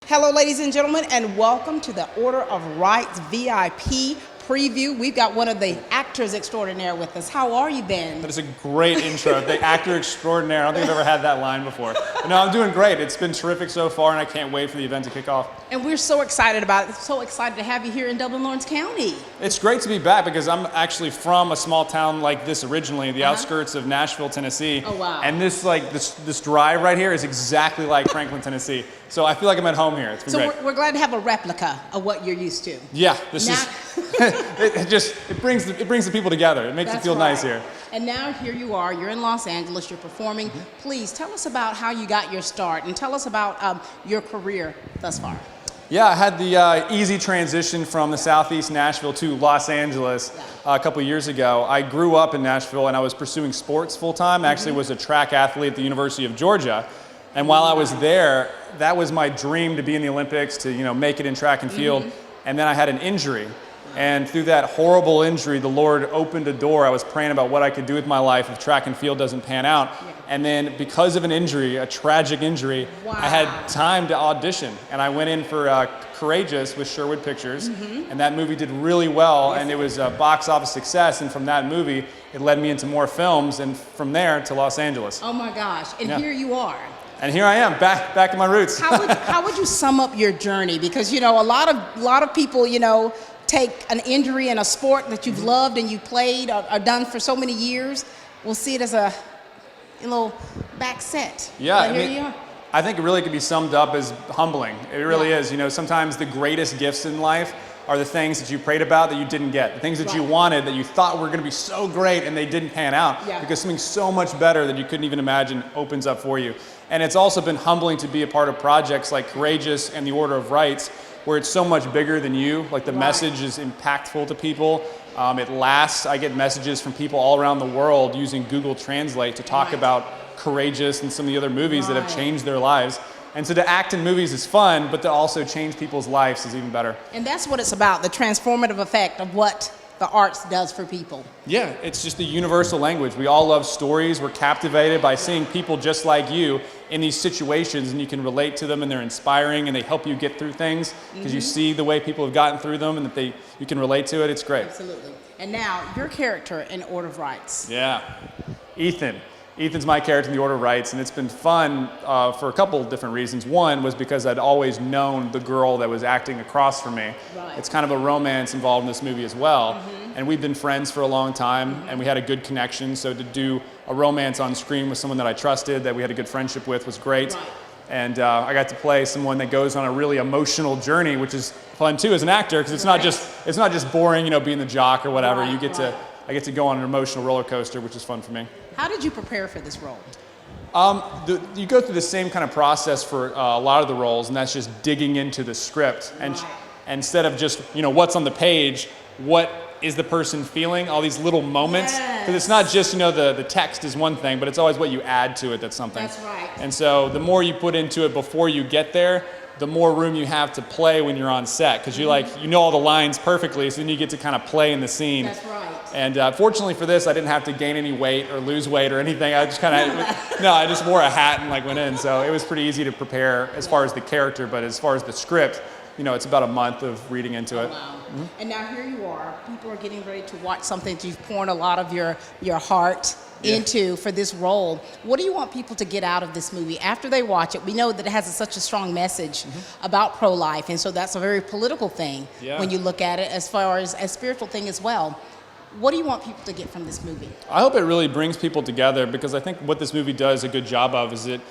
Hello, ladies and gentlemen, and welcome to the Order of Rights VIP preview. We've got one of the actors extraordinaire with us. How are you, Ben? That is a great intro. The actor extraordinaire. I don't think I've ever had that line before. No, I'm doing great. It's been terrific so far, and I can't wait for the event to kick off. And we're so excited about it. So excited to have you here in Dublin, Lawrence County. It's great to be back because I'm actually from a small town like this originally, the outskirts of Nashville, Tennessee. Oh, wow. And this drive right here is exactly like Franklin, Tennessee. So I feel like I'm at home here. It's been great. We're glad to have a replica of what you're used to. Yeah, it brings the people together. It makes it feel nice here. And now here you are. You're in Los Angeles. You're performing. Please tell us about how you got your start and tell us about your career thus far. Yeah, I had the easy transition from the Southeast Nashville to Los Angeles a couple years ago. I grew up in Nashville and I was pursuing sports full time. I actually was a track athlete at the University of Georgia. And while I was there, that was my dream to be in the Olympics, to make it in track and field. And then I had an injury. And through that horrible injury, the Lord opened a door. I was praying about what I could do with my life if track and field doesn't pan out. And then because of an injury, a tragic injury, I had time to audition. And I went in for Courageous with Sherwood Pictures. And that movie did really well. And it was a box office success. And from that movie, it led me into more films. And from there to Los Angeles. Oh my gosh. And here you are. And here I am, back in my roots. How would you sum up your journey? Because a lot of people take an injury in a sport that you've loved and you played or done for so many years, will see it as a little back set. Yeah, I think it really could be summed up as humbling. It really is. Sometimes the greatest gifts in life are the things that you prayed about that you didn't get, the things that you wanted that you thought were going to be so great and they didn't pan out because something so much better that you couldn't even imagine opens up for you. And it's also been humbling to be a part of projects like Courageous and the Order of Rights, where it's so much bigger than you. Like the message is impactful to people. It lasts. I get messages from people all around the world using Google Translate to talk about Courageous and some of the other movies that have changed their lives. And so to act in movies is fun, but to also change people's lives is even better. And that's what it's about, the transformative effect of what the arts does for people. Yeah, it's just the universal language. We all love stories. We're captivated by seeing people just like you in these situations, and you can relate to them, and they're inspiring, and they help you get through things because you see the way people have gotten through them, and that you can relate to it. It's great. Absolutely. And now, your character in Order of Rights. Yeah, Ethan. Ethan's my character in the Order of Rights, and it's been fun for a couple of different reasons. One was because I'd always known the girl that was acting across from me. It's kind of a romance involved in this movie as well. And we've been friends for a long time, and we had a good connection. So to do a romance on screen with someone that I trusted, that we had a good friendship with, was great. And I got to play someone that goes on a really emotional journey, which is fun too as an actor, because it's not just boring, being the jock or whatever. I get to go on an emotional roller coaster, which is fun for me. How did you prepare for this role? You go through the same kind of process for a lot of the roles, and that's just digging into the script. And instead of just, what's on the page, what is the person feeling, all these little moments. Because it's not just, the text is one thing, but it's always what you add to it that's something. That's right. And so the more you put into it before you get there, the more room you have to play when you're on set. Because you know all the lines perfectly, so then you get to kind of play in the scene. That's right. And fortunately for this, I didn't have to gain any weight or lose weight or anything. I just I just wore a hat and went in. So it was pretty easy to prepare as far as the character, but as far as the script, it's about a month of reading into it. Wow. And now here you are. People are getting ready to watch something that you've poured a lot of your heart into for this role. What do you want people to get out of this movie after they watch it? We know that it has such a strong message about pro-life, and so that's a very political thing when you look at it, as far as a spiritual thing as well. What do you want people to get from this movie? I hope it really brings people together, because I think what this movie does a good job of is it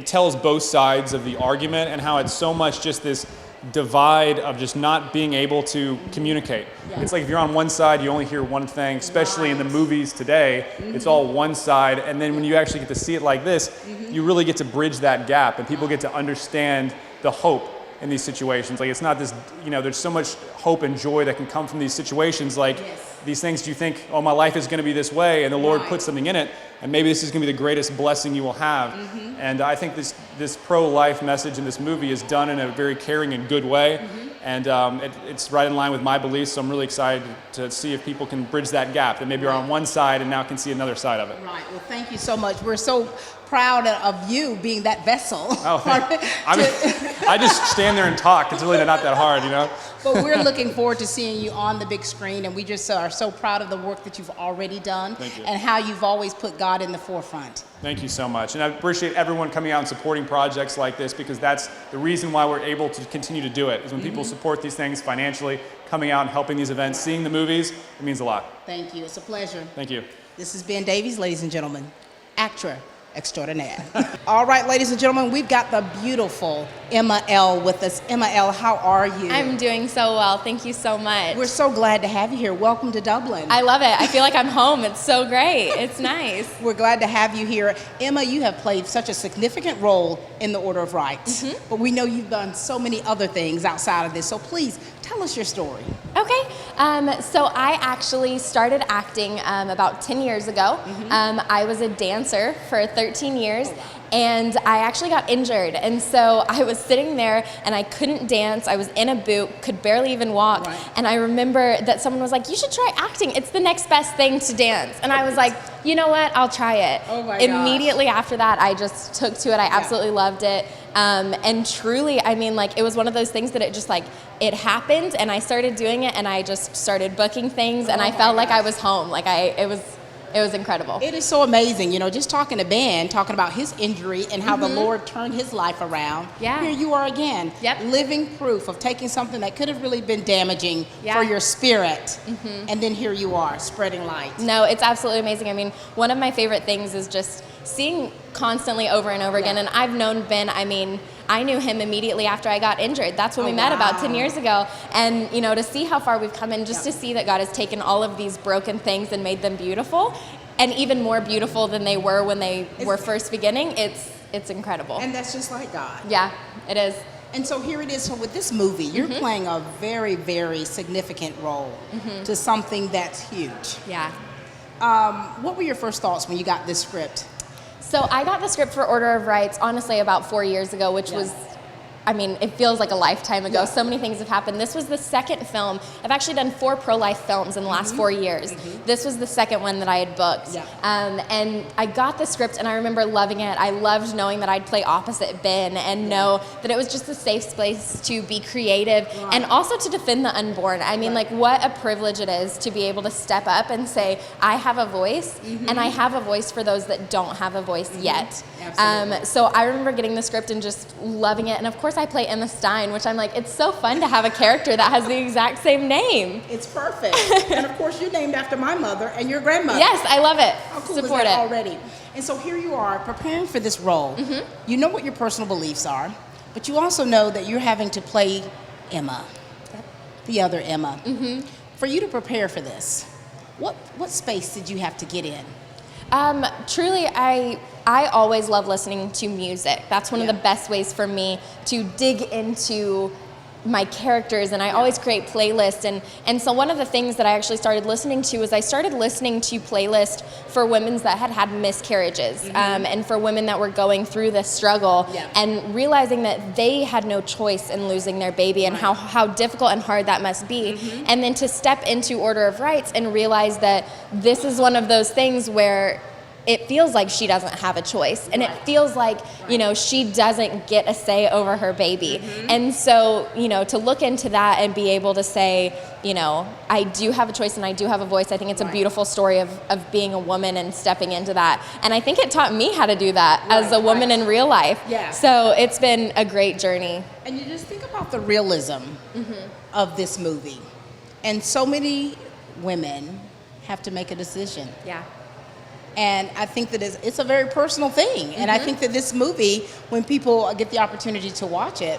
tells both sides of the argument, and how it's so much just this divide of just not being able to communicate. It's like if you're on one side, you only hear one thing, especially in the movies today. It's all one side, and then when you actually get to see it like this, you really get to bridge that gap, and people get to understand the hope in these situations. It's not this, there's so much hope and joy that can come from these situations. These things you think, oh, my life is going to be this way, and the Lord put something in it, and maybe this is going to be the greatest blessing you will have. And I think this pro-life message in this movie is done in a very caring and good way. And it's right in line with my beliefs, so I'm really excited to see if people can bridge that gap, that maybe are on one side and now can see another side of it. Right. Well, thank you so much. We're so proud of you being that vessel. Oh, I just stand there and talk. It's really not that hard, you know? But we're looking forward to seeing you on the big screen, and we just are so proud of the work that you've already done. Thank you. And how you've always put God in the forefront. Thank you so much. And I appreciate everyone coming out and supporting projects like this, because that's the reason why we're able to continue to do it, is when people support these things financially, coming out and helping these events, seeing the movies, it means a lot. Thank you. It's a pleasure. Thank you. This is Ben Davies, ladies and gentlemen, actor extraordinaire. All right, ladies and gentlemen, we've got the beautiful Elle with us. Elle, how are you? I'm doing so well. Thank you so much. We're so glad to have you here. Welcome to Dublin. I love it. I feel like I'm home. It's so great. It's nice. We're glad to have you here. Emma, you have played such a significant role in the Order of Rights, but we know you've done so many other things outside of this, so please tell us your story. Okay. So I actually started acting about 10 years ago. I was a dancer for 13 years. And I actually got injured, and so I was sitting there and I couldn't dance. I was in a boot, could barely even walk. Right. And I remember that someone was like, "You should try acting. It's the next best thing to dance." And I was like, "You know what? I'll try it." Oh my Immediately after that, I just took to it. I absolutely loved it. And truly, I mean, like, it was one of those things that it just, like, it happened, and I started doing it, and I just started booking things, and I felt like I was home. Like, it was incredible. It is so amazing, you know, just talking to Ben, talking about his injury and how the Lord turned his life around. Yeah. Here you are again, Yep. living proof of taking something that could have really been damaging Yeah. for your spirit, and then here you are, spreading light. No, it's absolutely amazing. I mean, one of my favorite things is just seeing constantly over and over again. And I've known Ben, I mean, I knew him immediately after I got injured. That's when we met about 10 years ago. And, you know, to see how far we've come and just to see that God has taken all of these broken things and made them beautiful, and even more beautiful than they were when they were first beginning, it's incredible. And that's just like God. Yeah, it is. And so here it is. So with this movie, you're playing a very, very significant role to something that's huge. Yeah. What were your first thoughts when you got this script? So I got the script for Order of Rights, honestly, about 4 years ago, which was, I mean, it feels like a lifetime ago. So many things have happened. This was the second film. I've actually done 4 pro-life films in the last 4 years. This was the second one that I had booked. Yeah. And I got the script, and I remember loving it. I loved knowing that I'd play opposite Ben and know that it was just a safe space to be creative and also to defend the unborn. I mean, like, what a privilege it is to be able to step up and say, I have a voice, and I have a voice for those that don't have a voice yet. Absolutely. So I remember getting the script and just loving it. And of course I play Emma Stein, which I'm like, it's so fun to have a character that has the exact same name. It's perfect. And of course, you're named after my mother and your grandmother. Yes, I love it. How cool Support is that it. already? And so here you are preparing for this role. You know what your personal beliefs are, but you also know that you're having to play Emma, the other Emma. For you to prepare for this, what space did you have to get in? Truly, I always love listening to music. That's one of the best ways for me to dig into my characters, and I always create playlists. And so one of the things that I actually started listening to is I started listening to playlists for women that had had miscarriages, and for women that were going through this struggle, and realizing that they had no choice in losing their baby, and how difficult and hard that must be. And then to step into Order of Rights and realize that this is one of those things where it feels like she doesn't have a choice, and it feels like, you know, she doesn't get a say over her baby. And so, you know, to look into that and be able to say, you know, I do have a choice and I do have a voice, I think it's a beautiful story of being a woman and stepping into that. And I think it taught me how to do that as a woman in real life. So it's been a great journey. And you just think about the realism of this movie. And so many women have to make a decision. Yeah. And I think that it's a very personal thing. And I think that this movie, when people get the opportunity to watch it,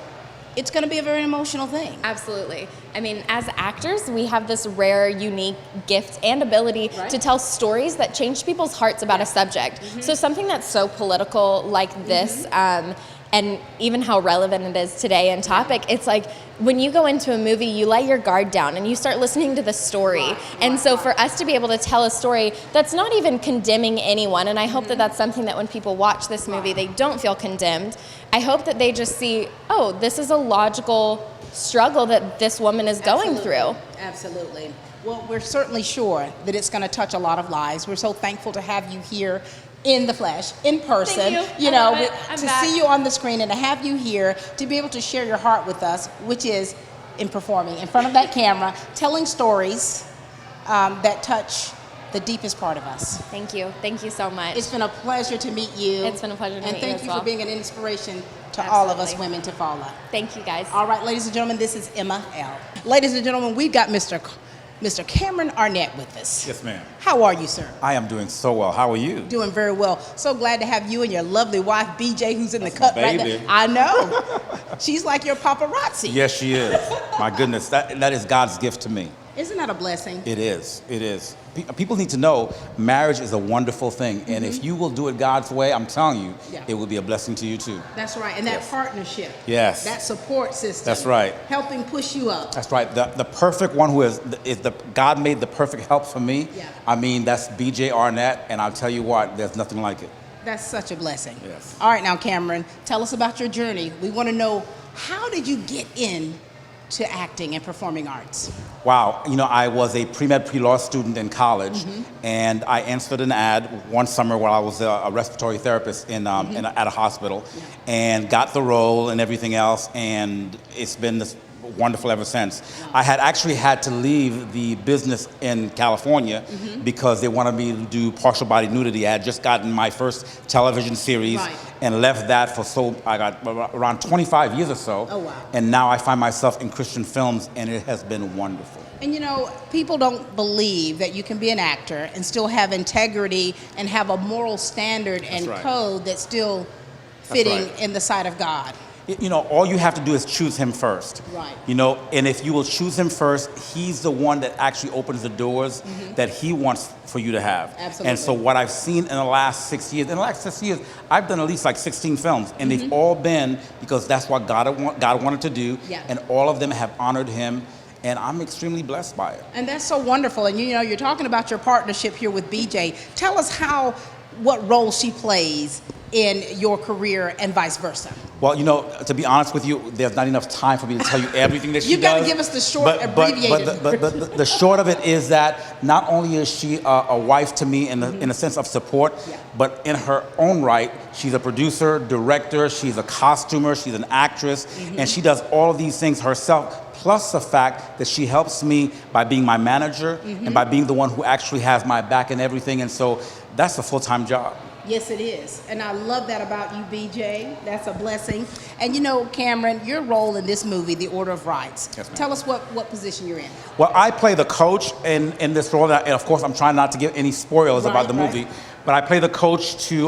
it's going to be a very emotional thing. Absolutely. I mean, as actors, we have this rare, unique gift and ability to tell stories that change people's hearts about a subject. So something that's so political like this, and even how relevant it is today and topic, it's like when you go into a movie, you let your guard down and you start listening to the story. And so for us to be able to tell a story that's not even condemning anyone, and I hope that that's something that when people watch this movie, they don't feel condemned. I hope that they just see, oh, this is a logical struggle that this woman is going through. Absolutely. Well, we're certainly sure that it's going to touch a lot of lives. We're so thankful to have you here in the flesh, in person, Thank you I know, love it. I'm to back. see you on the screen and to have you here to be able to share your heart with us, which is in performing in front of that camera, telling stories that touch the deepest part of us. Thank you. Thank you so much. It's been a pleasure to meet you. It's been a pleasure to meet you And as thank you well. for being an inspiration to all of us Absolutely. women to follow. Thank you, guys. All right, ladies and gentlemen, this is Emma Elle. Ladies and gentlemen, we've got Mr. Cameron Arnett with us. Yes, ma'am. How are you, sir? I am doing so well. How are you? Doing very well. So glad to have you and your lovely wife, BJ, who's in That's the cut my right baby. there. I know. She's like your paparazzi. Yes, she is. My goodness, that is God's gift to me. Isn't that a blessing? It is. It is. People need to know marriage is a wonderful thing, and if you will do it God's way, I'm telling you, Yeah. it will be a blessing to you too. That's right. And that Yes. partnership. Yes. That support system. That's right. Helping push you up. That's right. The perfect one who is the God made the perfect help for me. Yeah. I mean, that's BJ Arnett, and I'll tell you what, there's nothing like it. That's such a blessing. Yes. All right, now, Cameron, tell us about your journey. We want to know, how did you get into acting and performing arts? Wow, you know, I was a pre-med, pre-law student in college, and I answered an ad one summer while I was a respiratory therapist at a hospital, and got the role and everything else, and it's been this wonderful ever since. I had actually had to leave the business in California because they wanted me to do partial body nudity. I had just gotten my first television series Right. and left that I got around 25 years or so. Oh, wow. And now I find myself in Christian films, and it has been wonderful. And you know, people don't believe that you can be an actor and still have integrity and have a moral standard and right. code that's still fitting right. in the sight of God. You know, all you have to do is choose him first. Right. You know, and if you will choose him first, he's the one that actually opens the doors that he wants for you to have. Absolutely. And so what I've seen in the last 6 years, I've done at least like 16 films, and they've all been because that's what God wanted to do, Yeah. and all of them have honored him, and I'm extremely blessed by it. And that's so wonderful. And you know, you're talking about your partnership here with BJ. Tell us what role she plays in your career and vice versa. Well, you know, to be honest with you, there's not enough time for me to tell you everything that she You've got to does. give us the short, abbreviated. But the short of it is that not only is she a wife to me in a sense of support, Yeah. but in her own right, she's a producer, director, she's a costumer, she's an actress, and she does all of these things herself. Plus the fact that she helps me by being my manager and by being the one who actually has my back and everything. And so that's a full-time job. Yes, it is. And I love that about you, BJ. That's a blessing. And you know, Cameron, your role in this movie, The Order of Rights. Yes, ma'am. Tell us what position you're in. Well, I play the coach in this role, and of course, I'm trying not to give any spoilers Right, about the right. movie, but I play the coach to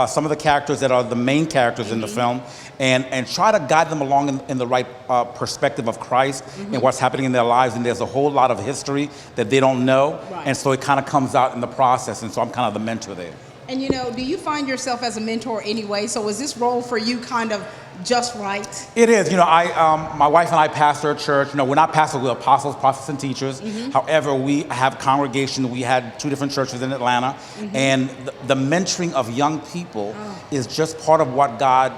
some of the characters that are the main characters in the film, and try to guide them along in the right perspective of Christ and what's happening in their lives, and there's a whole lot of history that they don't know, Right. and so it kind of comes out in the process, and so I'm kind of the mentor there. And you know, do you find yourself as a mentor anyway? So is this role for you kind of just right? It is. You know, my wife and I pastor a church. You know, we're not pastors, we're apostles, prophets, and teachers. However, we have congregation. We had 2 different churches in Atlanta. And the mentoring of young people is just part of what God,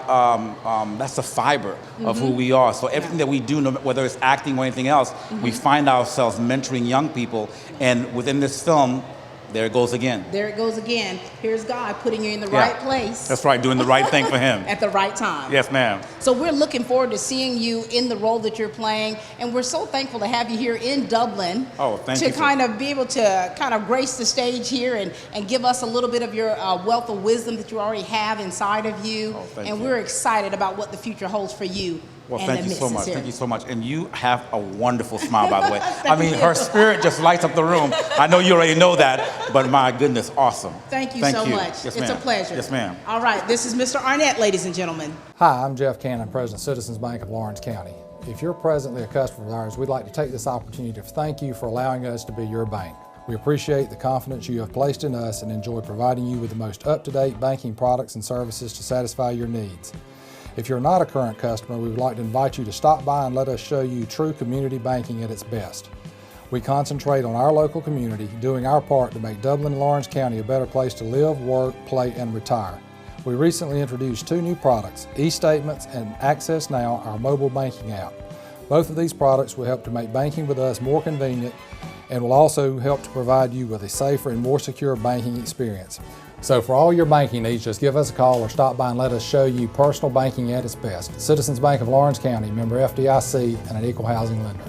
that's the fiber of who we are. So everything that we do, whether it's acting or anything else, we find ourselves mentoring young people. And within this film, there it goes again. There it goes again. Here's God putting you in the Yeah. right place That's right, doing the right thing for him. at the right time. Yes, ma'am. So we're looking forward to seeing you in the role that you're playing, and we're so thankful to have you here in Dublin. Oh, thank to you. kind of be able to kind of grace the stage here and give us a little bit of your wealth of wisdom that you already have inside of you. Oh, thank and you. we're excited about what the future holds for you. Well, and thank the you so much. missus here. Thank you so much. And you have a wonderful smile, by the way. I mean, her spirit just lights up the room. I know you already know that, but my goodness, awesome. Thank you so much. Yes, it's a ma'am. pleasure. Yes, ma'am. All right, this is Mr. Arnett, ladies and gentlemen. Hi, I'm Jeff Cannon, President of Citizens Bank of Lawrence County. If you're presently a customer of ours, we'd like to take this opportunity to thank you for allowing us to be your bank. We appreciate the confidence you have placed in us and enjoy providing you with the most up-to-date banking products and services to satisfy your needs. If you're not a current customer, we would like to invite you to stop by and let us show you true community banking at its best. We concentrate on our local community, doing our part to make Dublin and Lawrence County a better place to live, work, play, and retire. We recently introduced 2 new products, eStatements and Access Now, our mobile banking app. Both of these products will help to make banking with us more convenient and will also help to provide you with a safer and more secure banking experience. So for all your banking needs, just give us a call or stop by and let us show you personal banking at its best. Citizens Bank of Lawrence County, member FDIC, and an equal housing lender.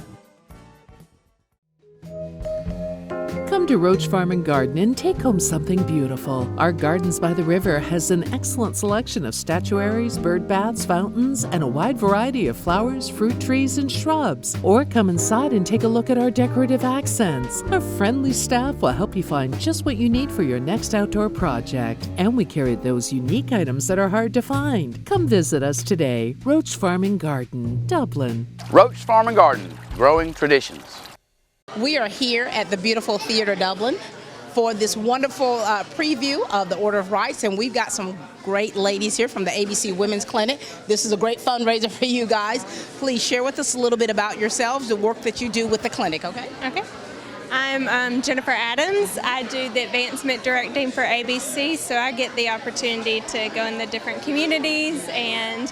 Come to Roach Farm and Garden and take home something beautiful. Our Gardens by the River has an excellent selection of statuaries, bird baths, fountains, and a wide variety of flowers, fruit trees, and shrubs. Or come inside and take a look at our decorative accents. Our friendly staff will help you find just what you need for your next outdoor project. And we carry those unique items that are hard to find. Come visit us today. Roach Farm and Garden, Dublin. Roach Farm and Garden, growing traditions. We are here at the beautiful Theatre Dublin for this wonderful preview of the Order of Rights, and we've got some great ladies here from the ABC Women's Clinic. This is a great fundraiser for you guys. Please share with us a little bit about yourselves, the work that you do with the clinic, okay? Okay. I'm Jennifer Adams. I do the advancement directing for ABC, so I get the opportunity to go in the different communities and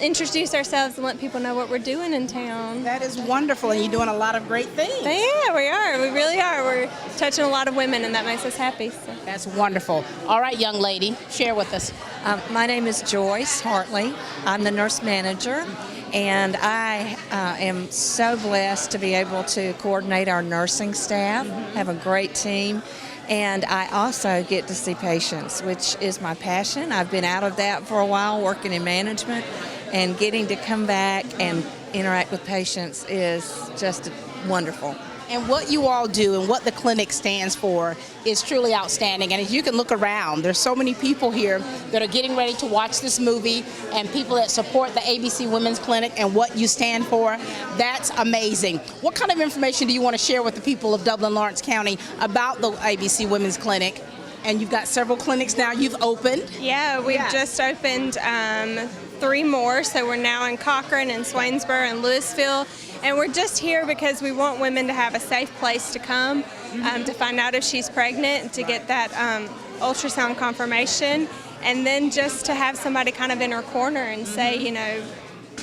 introduce ourselves and let people know what we're doing in town. That is wonderful, and you're doing a lot of great things. Yeah, we are. We really are. We're touching a lot of women, and that makes us happy. So. That's wonderful. All right, young lady, share with us. My name is Joyce Hartley. I'm the nurse manager, and I am so blessed to be able to coordinate our nursing staff, have a great team, and I also get to see patients, which is my passion. I've been out of that for a while, working in management, and getting to come back and interact with patients is just wonderful. And what you all do and what the clinic stands for is truly outstanding. And as you can look around, there's so many people here that are getting ready to watch this movie, and people that support the ABC Women's Clinic and what you stand for. That's amazing. What kind of information do you want to share with the people of Dublin, Lawrence County about the ABC Women's Clinic? And you've got several clinics now you've opened. Yeah, we've just opened 3 more, so we're now in Cochrane and Swainsboro and Louisville. And we're just here because we want women to have a safe place to come to find out if she's pregnant, to get that ultrasound confirmation, and then just to have somebody kind of in her corner and say, you know,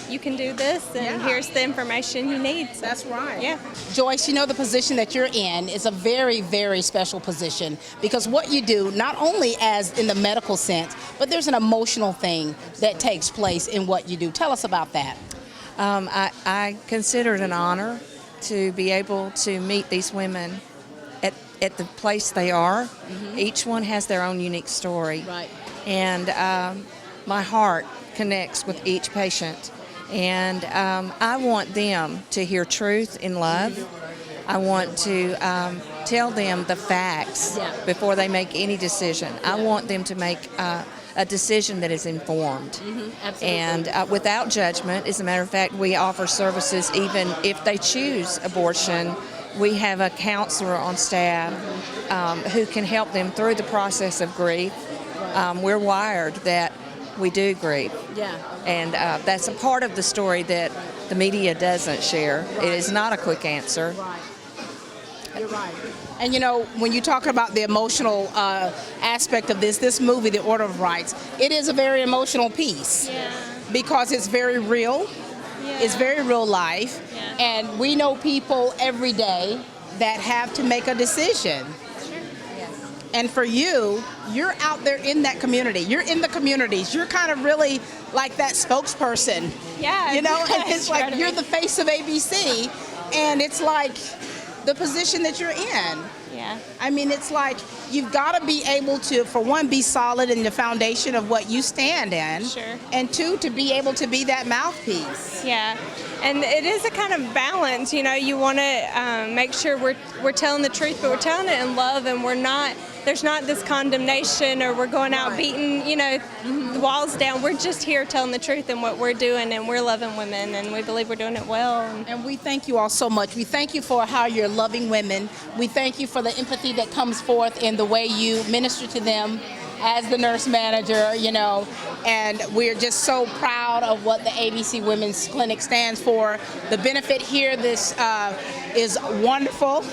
you can do this, and here's the information you need. So, that's right. Yeah. Joyce, you know the position that you're in is a very, very special position, because what you do, not only as in the medical sense, but there's an emotional thing that takes place in what you do. Tell us about that. I consider it an honor to be able to meet these women at the place they are. Each one has their own unique story. Right. And my heart connects with each patient. And I want them to hear truth in love. I want to tell them the facts before they make any decision. I want them to make a decision that is informed and without judgment. As a matter of fact, we offer services even if they choose abortion. We have a counselor on staff who can help them through the process of grief. We're wired that we do grieve. And that's a part of the story that the media doesn't share. It is not a quick answer. You're right. And you know, when you talk about the emotional aspect of this movie, The Order of Rights, it is a very emotional piece because it's very real. It's very real life. And we know people every day that have to make a decision. And for you, you're out there in that community. You're in the communities. You're kind of really like that spokesperson. Yeah. You know, and it's like you're the face of ABC, and it's like the position that you're in. Yeah. I mean, it's like you've got to be able to, for one, be solid in the foundation of what you stand in. Sure. And two, to be able to be that mouthpiece. Yeah. And it is a kind of balance, you know. You want to make sure we're telling the truth, but we're telling it in love, and there's not this condemnation or we're going out beating, you know, the walls down. We're just here telling the truth and what we're doing, and we're loving women, and we believe we're doing it well. And we thank you all so much. We thank you for how you're loving women. We thank you for the empathy that comes forth in the way you minister to them as the nurse manager, you know, and we're just so proud of what the ABC Women's Clinic stands for. The benefit here, this is wonderful,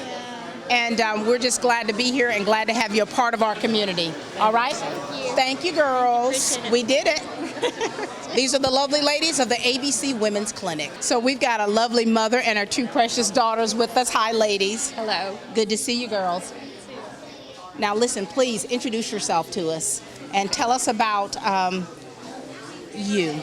and we're just glad to be here and glad to have you a part of our community. All right? Thank you, girls. We did it. These are the lovely ladies of the ABC Women's Clinic. So we've got a lovely mother and her 2 precious daughters with us. Hi, ladies. Hello. Good to see you, girls. Now listen, please introduce yourself to us and tell us about you.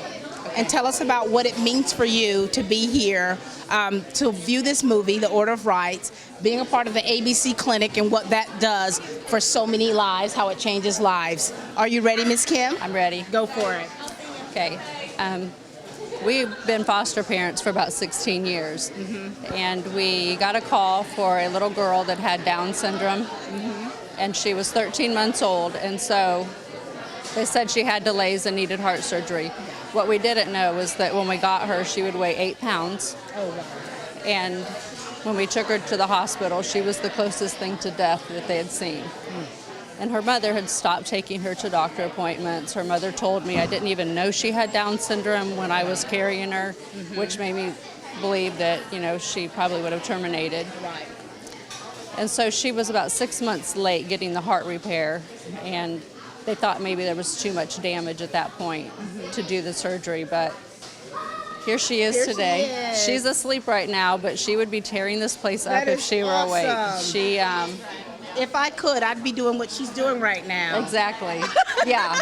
And tell us about what it means for you to be here, to view this movie, The Order of Rights, being a part of the ABC Clinic and what that does for so many lives, how it changes lives. Are you ready, Miss Kim? I'm ready. Go for it. Okay. We've been foster parents for about 16 years, and we got a call for a little girl that had Down syndrome, and she was 13 months old, and so they said she had delays and needed heart surgery. What we didn't know was that when we got her, she would weigh 8 pounds. Oh, wow. And when we took her to the hospital, she was the closest thing to death that they had seen. And her mother had stopped taking her to doctor appointments. Her mother told me I didn't even know she had Down syndrome when I was carrying her, which made me believe that, she probably would have terminated. Right. And so she was about 6 months late getting the heart repair, and they thought maybe there was too much damage at that point to do the surgery, but here she is today. She's asleep right now, but she would be tearing this place up if she were awake. She, if I could, I'd be doing what she's doing right now. exactly, yeah.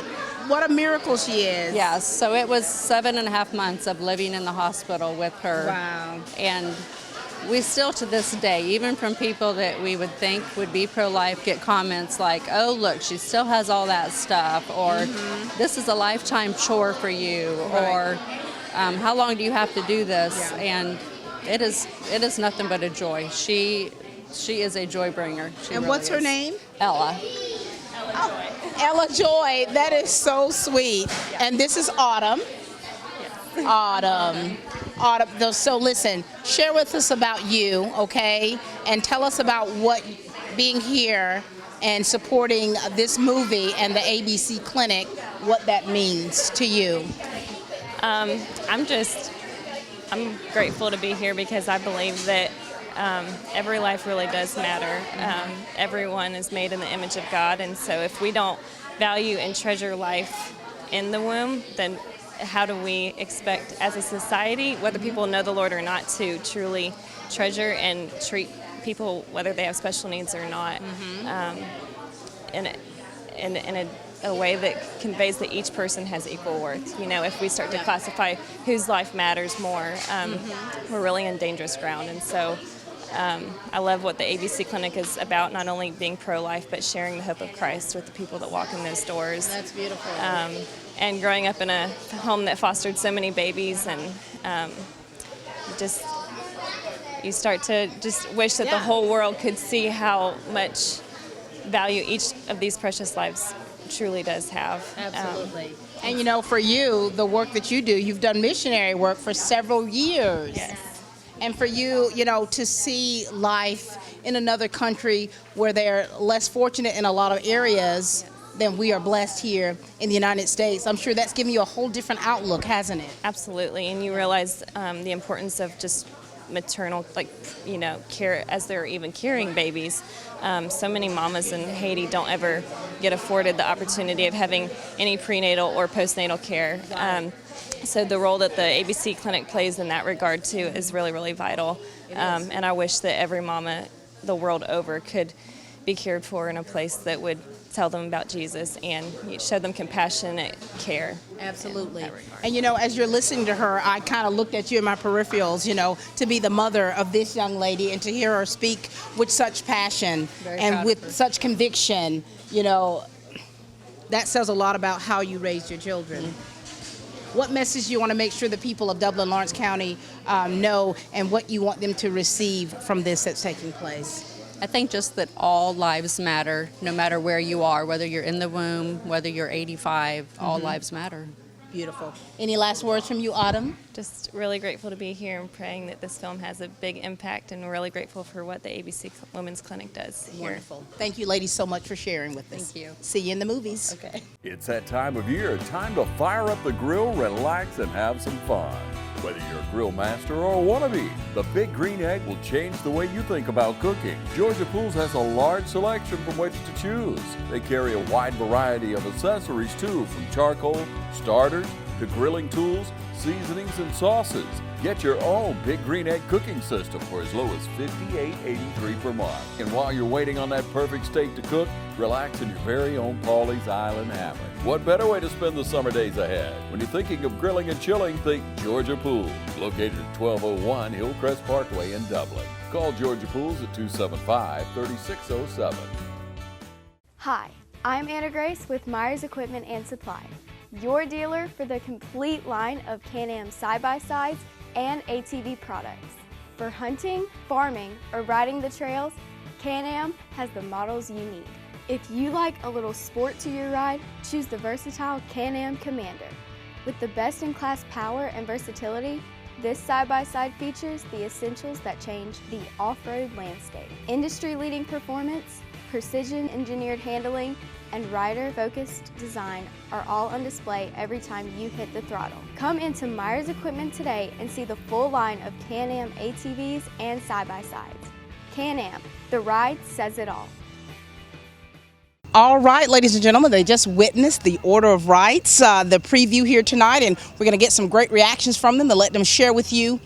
What a miracle she is. Yes, so it was 7.5 months of living in the hospital with her. Wow. And we still to this day, even from people that we would think would be pro-life, get comments like, oh, look, she still has all that stuff, or this is a lifetime chore for you, or how long do you have to do this? And it is nothing but a joy. She is a joy bringer. She And really what's her is. name? Ella. Ella Joy. That is so sweet. And this is Autumn. Autumn. So listen, share with us about you, okay? And tell us about what being here and supporting this movie and the ABC Clinic, what that means to you. I'm grateful to be here because I believe that every life really does matter. Everyone is made in the image of God, and so if we don't value and treasure life in the womb, then how do we expect as a society, whether people know the Lord or not, to truly treasure and treat people, whether they have special needs or not, in a way that conveys that each person has equal worth. If we start to classify whose life matters more, we're really in dangerous ground. And so I love what the ABC Clinic is about, not only being pro-life, but sharing the hope of Christ with the people that walk in those doors. That's beautiful. And growing up in a home that fostered so many babies, and you start to just wish that the whole world could see how much value each of these precious lives truly does have. Absolutely. And for you, the work that you do, you've done missionary work for several years. Yes. And for you, to see life in another country where they're less fortunate in a lot of areas than we are blessed here in the United States, I'm sure that's given you a whole different outlook, hasn't it? Absolutely. And you realize the importance of just maternal, care as they're even carrying babies. So many mamas in Haiti don't ever get afforded the opportunity of having any prenatal or postnatal care. So the role that the ABC Clinic plays in that regard too is really, really vital. And I wish that every mama the world over could be cared for in a place that would tell them about Jesus and show them compassionate care. Absolutely. And as you're listening to her, I kind of looked at you in my peripherals, to be the mother of this young lady and to hear her speak with such passion and with such conviction, that says a lot about how you raised your children. What message do you want to make sure the people of Dublin, Lawrence County know, and what you want them to receive from this that's taking place? I think just that all lives matter, no matter where you are, whether you're in the womb, whether you're 85, all lives matter. Beautiful. Any last words from you, Autumn? Just really grateful to be here and praying that this film has a big impact, and really grateful for what the ABC Women's Clinic does here. Wonderful. Thank you, ladies, so much for sharing with us. Thank you. See you in the movies. Okay. It's that time of year, time to fire up the grill, relax, and have some fun. Whether you're a grill master or a wannabe, the Big Green Egg will change the way you think about cooking. Georgia Pools has a large selection from which to choose. They carry a wide variety of accessories too, from charcoal, starters, to grilling tools, seasonings, and sauces. Get your own Big Green Egg cooking system for as low as $58.83 per month. And while you're waiting on that perfect steak to cook, relax in your very own Pawleys Island hammock. What better way to spend the summer days ahead? When you're thinking of grilling and chilling, think Georgia Pools, located at 1201 Hillcrest Parkway in Dublin. Call Georgia Pools at 275-3607. Hi, I'm Anna Grace with Myers Equipment and Supply, your dealer for the complete line of Can-Am side-by-sides and ATV products. For hunting, farming, or riding the trails, Can-Am has the models you need. If you like a little sport to your ride, choose the versatile Can-Am Commander. With the best-in-class power and versatility, this side-by-side features the essentials that change the off-road landscape. Industry-leading performance, precision-engineered handling, and rider-focused design are all on display every time you hit the throttle. Come into Myers Equipment today and see the full line of Can-Am ATVs and side-by-sides. Can-Am, the ride says it all. All right, ladies and gentlemen, they just witnessed the Order of Rights, the preview here tonight, and we're going to get some great reactions from them to let them share with you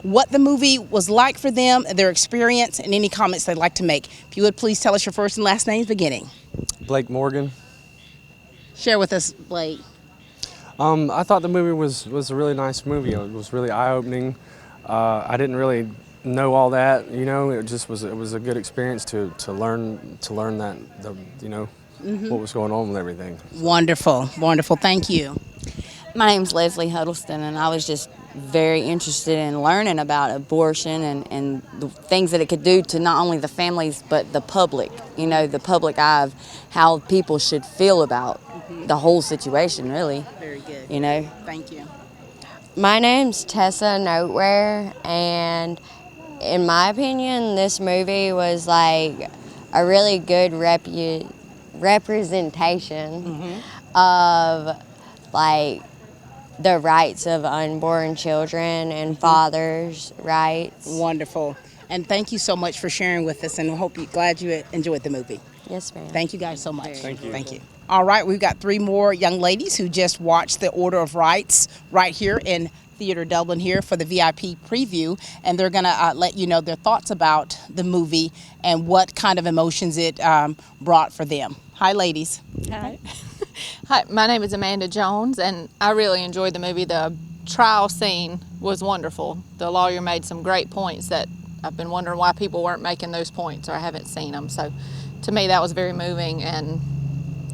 what the movie was like for them, their experience, and any comments they'd like to make. If you would please tell us your first and last names beginning. Blake Morgan. Share with us, Blake. I thought the movie was a really nice movie. It was really eye-opening. I didn't really know all that, you know. It was a good experience to learn that what was going on with everything. Wonderful, wonderful. Thank you. My name's Leslie Huddleston, and I was just very interested in learning about abortion and the things that it could do to not only the families but the public, the public eye of how people should feel about the whole situation, really. Very good. Thank you. My name's Tessa Noteware, and in my opinion, this movie was like a really good representation of like the rights of unborn children and fathers' rights. Wonderful. And thank you so much for sharing with us, and glad you enjoyed the movie. Yes, ma'am. Thank you guys so much. Thank you. Thank you. All right, we've got 3 more young ladies who just watched the Order of Rights right here in Theater Dublin here for the VIP preview, and they're going to let you know their thoughts about the movie and what kind of emotions it brought for them. Hi, ladies. Hi. Hi, my name is Amanda Jones, and I really enjoyed the movie. The trial scene was wonderful. The lawyer made some great points that I've been wondering why people weren't making those points, or I haven't seen them. So to me, that was very moving, and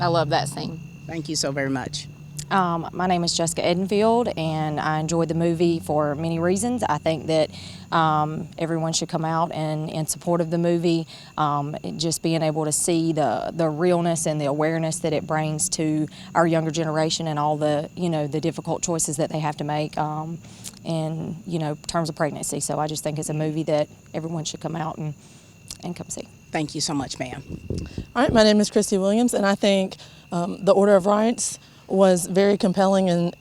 I love that scene. Thank you so very much. My name is Jessica Edenfield, and I enjoyed the movie for many reasons. I think that everyone should come out and in support of the movie. Just being able to see the realness and the awareness that it brings to our younger generation and all the the difficult choices that they have to make in terms of pregnancy. So I just think it's a movie that everyone should come out and come see. Thank you so much, ma'am. All right, my name is Christy Williams, and I think the Order of Rights was very compelling, and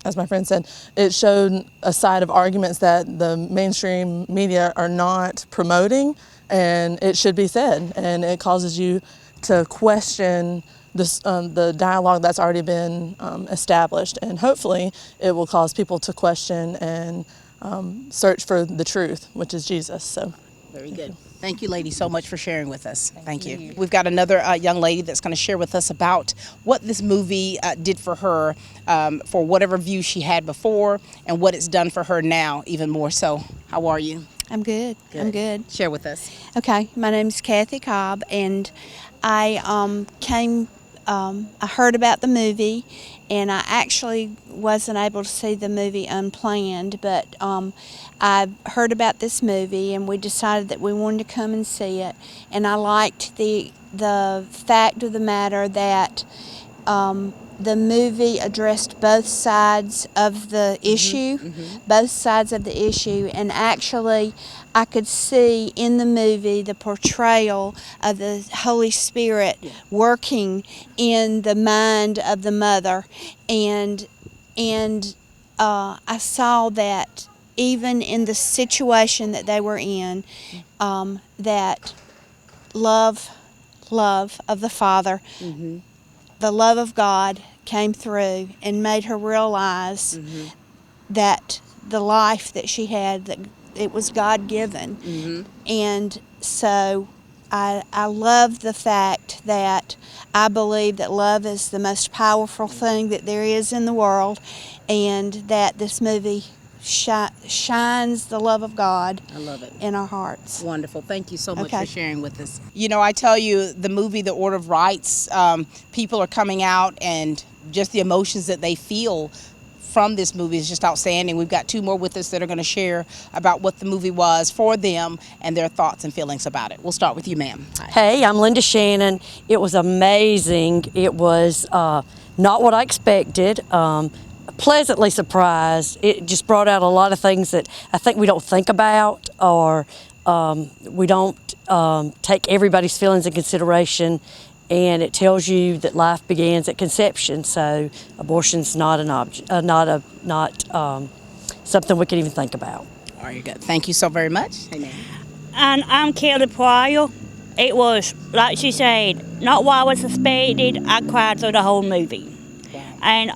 as my friend said, it showed a side of arguments that the mainstream media are not promoting, and it should be said, and it causes you to question this, the dialogue that's already been established, and hopefully it will cause people to question and search for the truth, which is Jesus. So, very good. Thank you, ladies, so much for sharing with us. Thank you. We've got another young lady that's going to share with us about what this movie did for her, for whatever view she had before, and what it's done for her now, even more so. How are you? I'm good. I'm good. Share with us. Okay, my name's Kathy Cobb, and I I heard about the movie, and I actually wasn't able to see the movie unplanned, but I heard about this movie, and we decided that we wanted to come and see it. And I liked the fact of the matter that the movie addressed both sides of the issue, both sides of the issue, and actually I could see in the movie the portrayal of the Holy Spirit working in the mind of the mother, and I saw that even in the situation that they were in, that love of the Father, the love of God came through and made her realize that the life that she had, that it was God-given. And so I love the fact that I believe that love is the most powerful thing that there is in the world, and that this movie shines the love of God in our hearts. Wonderful. Thank you so much Okay. for sharing with us. You know, I tell you, the movie, The Order of Rights, people are coming out, and just the emotions that they feel from this movie is just outstanding. We've got 2 more with us that are going to share about what the movie was for them and their thoughts and feelings about it. We'll start with you, ma'am. Hi. Hey, I'm Linda Shannon. It was amazing. It was not what I expected. Pleasantly surprised. It just brought out a lot of things that I think we don't think about, or we don't take everybody's feelings in consideration. And it tells you that life begins at conception. So abortion's not an something we can even think about. All right, good. Thank you so very much. Hey, ma'am. And I'm Kelly Pryor. It was, like she said, not what I was expected. I cried through the whole movie. And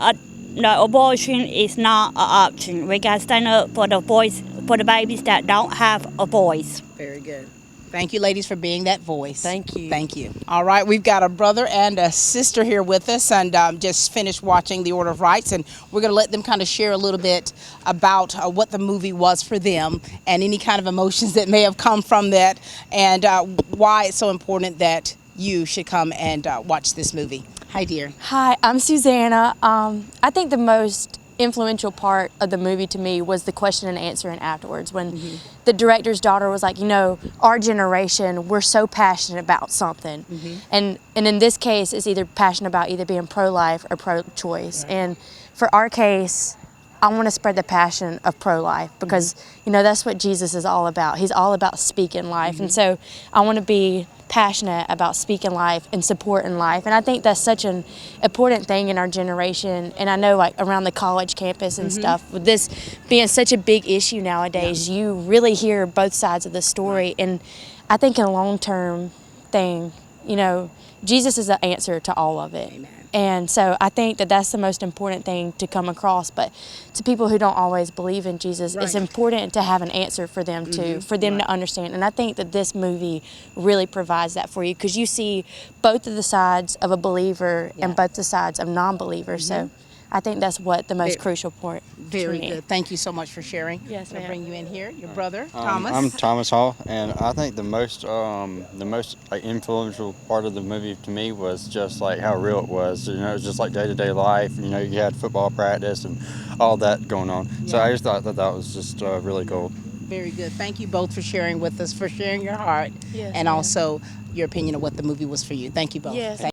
no, abortion is not an option. We got to stand up for the voice, for the babies that don't have a voice. Very good. Thank you, ladies, for being that voice. Thank you. Thank you. All right, we've got a brother and a sister here with us, and just finished watching The Order of Rights, and we're going to let them kind of share a little bit about what the movie was for them and any kind of emotions that may have come from that, and why it's so important that you should come and watch this movie. Hi, dear. Hi, I'm Susanna. I think the most influential part of the movie to me was the question and answering afterwards, when the director's daughter was like, you know, our generation, we're so passionate about something, and in this case it's either passionate about either being pro-life or pro-choice, and for our case I want to spread the passion of pro-life, because you know that's what Jesus is all about. He's all about speaking life, and so I want to be passionate about speaking life and supporting life, and I think that's such an important thing in our generation. And I know, like, around the college campus and stuff, with this being such a big issue nowadays, you really hear both sides of the story. And I think in a long-term thing, you know, Jesus is the answer to all of it. Amen. And so I think that that's the most important thing to come across. But to people who don't always believe in Jesus, it's important to have an answer for them to to understand. And I think that this movie really provides that for you, because you see both of the sides of a believer and both the sides of non-believers. So I think that's what the most crucial part. Very good. Thank you so much for sharing. Yes, I'll ma'am. bring you in here. Your brother, Thomas. I'm Thomas Hall, and I think the most like, influential part of the movie to me was just like how real it was. You know, it was just like day-to-day life. You know, you had football practice and all that going on. So I just thought that was just really cool. Very good. Thank you both for sharing with us, for sharing your heart, Yes, and ma'am. also your opinion of what the movie was for you. Thank you both. Yes. Thank